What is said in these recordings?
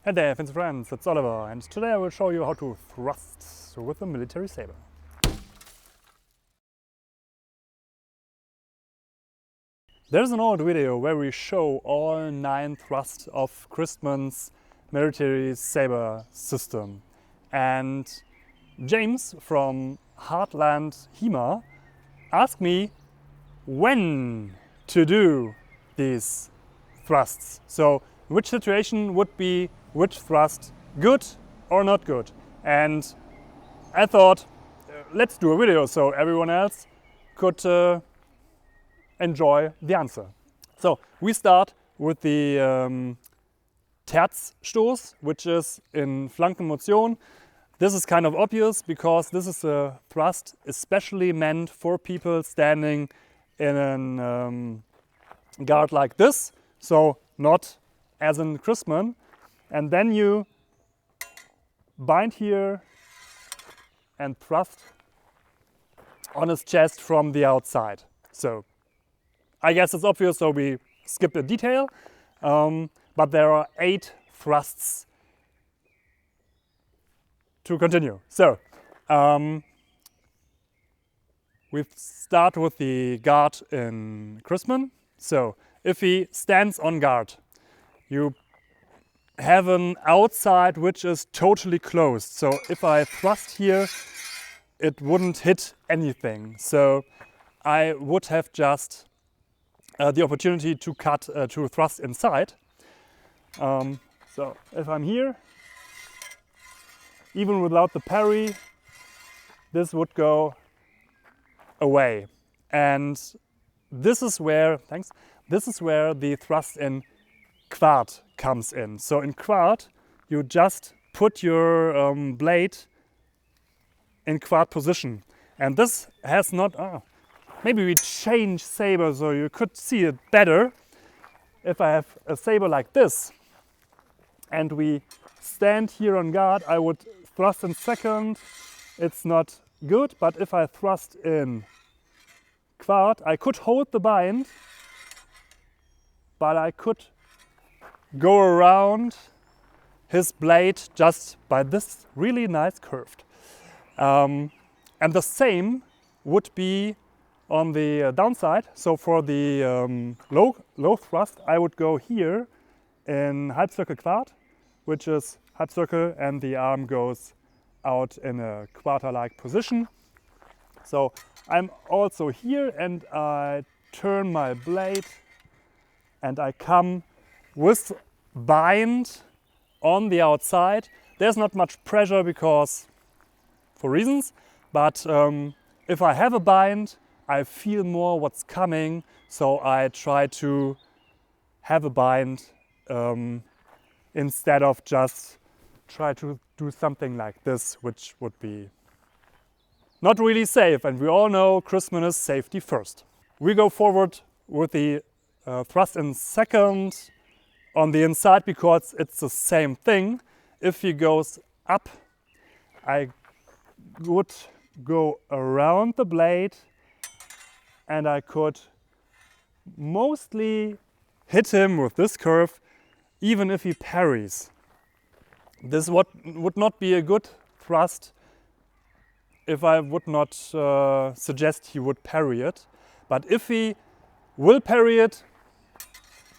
Hey there, fancy friends, it's Oliver, and today I will show you how to thrust with a military saber. There's an old video where we show all 9 thrusts of Christmann's military saber system. And James from Heartland Hema asked me when to do these thrusts. So which situation would be which thrust good or not good? And I thought, let's do a video so everyone else could enjoy the answer. So we start with the Terzstoß, which is in Flankenmotion. This is kind of obvious because this is a thrust especially meant for people standing in a guard like this, so not as in Christmann. And then you bind here and thrust on his chest from the outside. So I guess it's obvious, so we skip the detail, but there are 8 thrusts to continue. So we start with the guard in Christmann. So if he stands on guard, you have an outside which is totally closed. So if I thrust here, it wouldn't hit anything. So I would have just the opportunity to to thrust inside. So if I'm here, even without the parry, this would go away. And this is where, this is where the thrust in quart comes in. So in quart, you just put your blade in quart position. And this has not, maybe we change saber so you could see it better. If I have a saber like this and we stand here on guard, I would thrust in second. It's not good, but if I thrust in quart, I could hold the bind, but I could go around his blade just by this really nice curve. And the same would be on the downside. So for the low thrust, I would go here in halbcircle quart, which is halbcircle, and the arm goes out in a quarter-like position. So I'm also here and I turn my blade and I come with bind on the outside. There's not much pressure because for reasons, but if I have a bind, I feel more what's coming, so I try to have a bind instead of just try to do something like this, which would be not really safe. And we all know Christmann is safety first. We go forward with the thrust in second on the inside because it's the same thing. If he goes up, I would go around the blade and I could mostly hit him with this curve, even if he parries. This would not be a good thrust if I would not suggest he would parry it. But if he will parry it,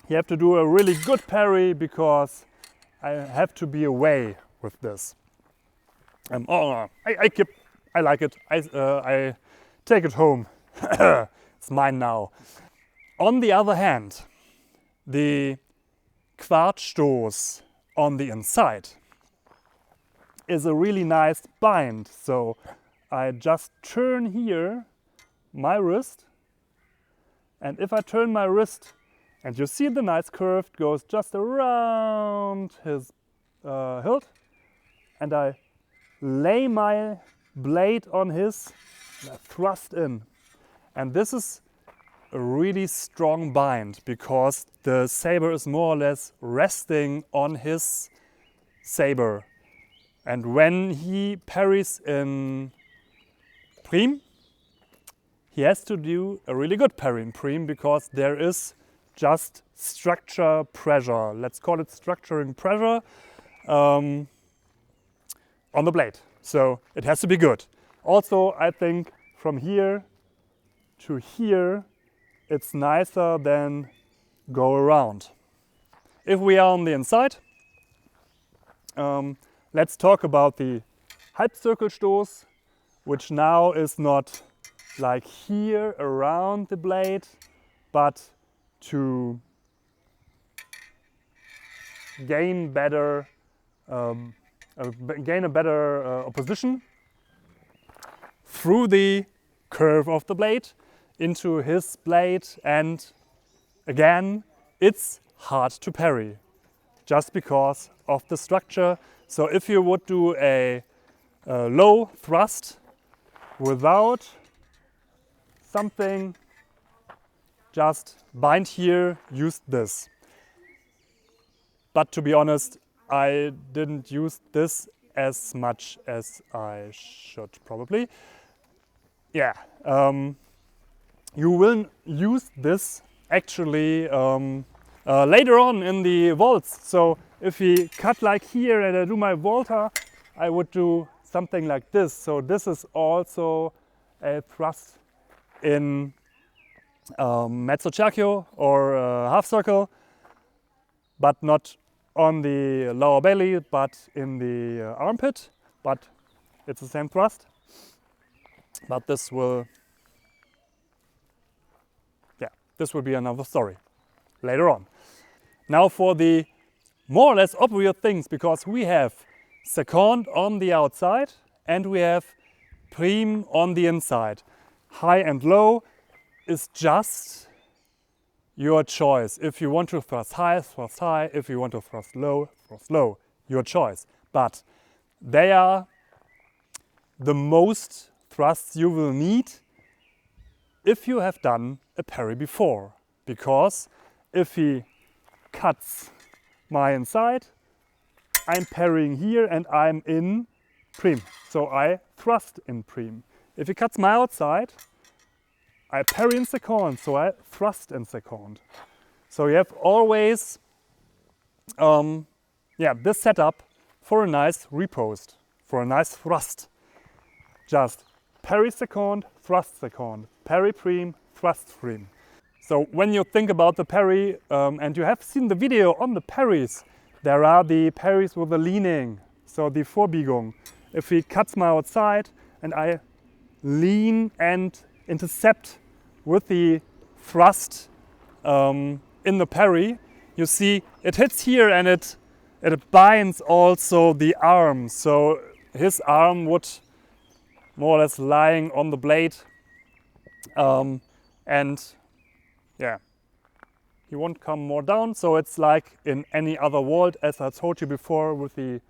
you have to do a really good parry because I have to be away with this. I like it. I take it home. It's mine now. On the other hand, the Quartstoß on the inside is a really nice bind. So I just turn here my wrist, and if I turn my wrist, and you see the nice curve goes just around his hilt, and I lay my blade on his, and I thrust in. And this is a really strong bind because the saber is more or less resting on his saber. And when he parries in prime, he has to do a really good parry in prime because there is just structure pressure. Let's call it structuring pressure. on the blade. So it has to be good. Also, I think from here to here, it's nicer than go around. If we are on the inside, let's talk about the Halbzirkelstoß, which now is not like here around the blade, but to gain better, gain a better opposition through the curve of the blade into his blade, and again it's hard to parry just because of the structure. So if you would do a low thrust without something, just bind here, use this. But to be honest, I didn't use this as much as I should probably. Yeah, you will use this actually later on in the vaults. So if we cut like here and I do my volta, I would do something like this. So this is also a thrust in mezzo cerchio or half circle, but not on the lower belly, but in the armpit. But it's the same thrust. But this will, this will be another story later on. Now for the more or less obvious things, because we have second on the outside and we have prime on the inside. High and low is just your choice. If you want to thrust high, thrust high. If you want to thrust low, your choice. But they are the most thrusts you will need if you have done a parry before. Because if he cuts my inside, I'm parrying here and I'm in prime. So I thrust in prime. If he cuts my outside, I parry in second, so I thrust in second. So you have always this setup for a nice riposte, for a nice thrust. Just parry second, thrust second, parry prime, thrust prime. So when you think about the parry, and you have seen the video on the parries, there are the parries with the leaning, so the Vorbiegung. If he cuts my outside and I lean and intercept with the thrust in the parry, you see it hits here and it binds also the arm. So his arm would more or less lying on the blade, and yeah, he won't come more down. So it's like in any other vault, as I told you before, with the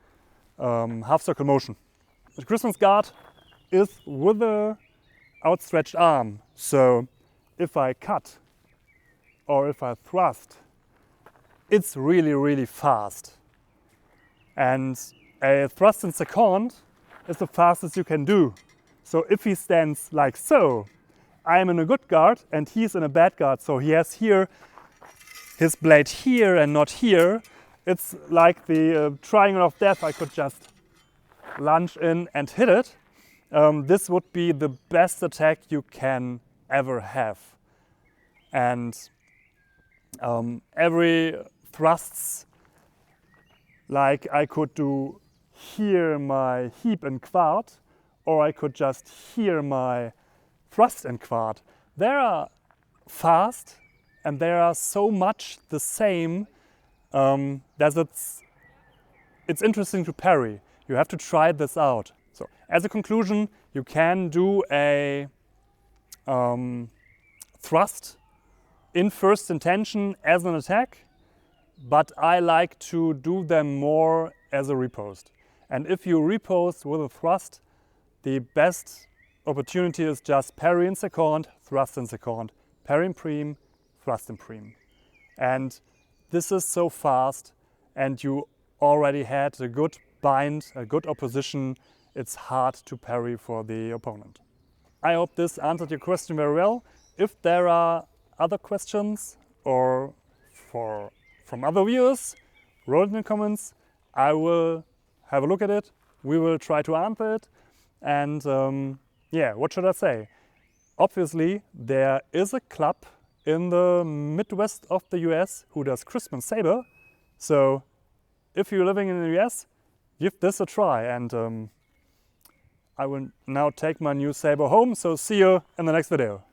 half circle motion. The Christman's guard is with the outstretched arm. So if I cut or if I thrust, it's really, really fast. And a thrust in second is the fastest you can do. So if he stands like so, I'm in a good guard and he's in a bad guard. So he has here his blade here and not here. It's like the triangle of death. I could just lunge in and hit it. This would be the best attack you can ever have. And every thrusts, like I could do here my heap and quart, or I could just hear my thrust and quart. They are fast and they are so much the same that it's interesting to parry. You have to try this out. So as a conclusion, you can do a thrust in first intention as an attack, but I like to do them more as a riposte. And if you riposte with a thrust, the best opportunity is just parry in second, thrust in second, parry in prime, thrust in prime. And this is so fast, and you already had a good bind, a good opposition. It's hard to parry for the opponent. I hope this answered your question very well. If there are other questions or from other viewers, write in the comments, I will have a look at it. We will try to answer it. And yeah, what should I say? Obviously, there is a club in the Midwest of the US who does Christmann saber. So if you're living in the US, give this a try. And I will now take my new saber home. So see you in the next video.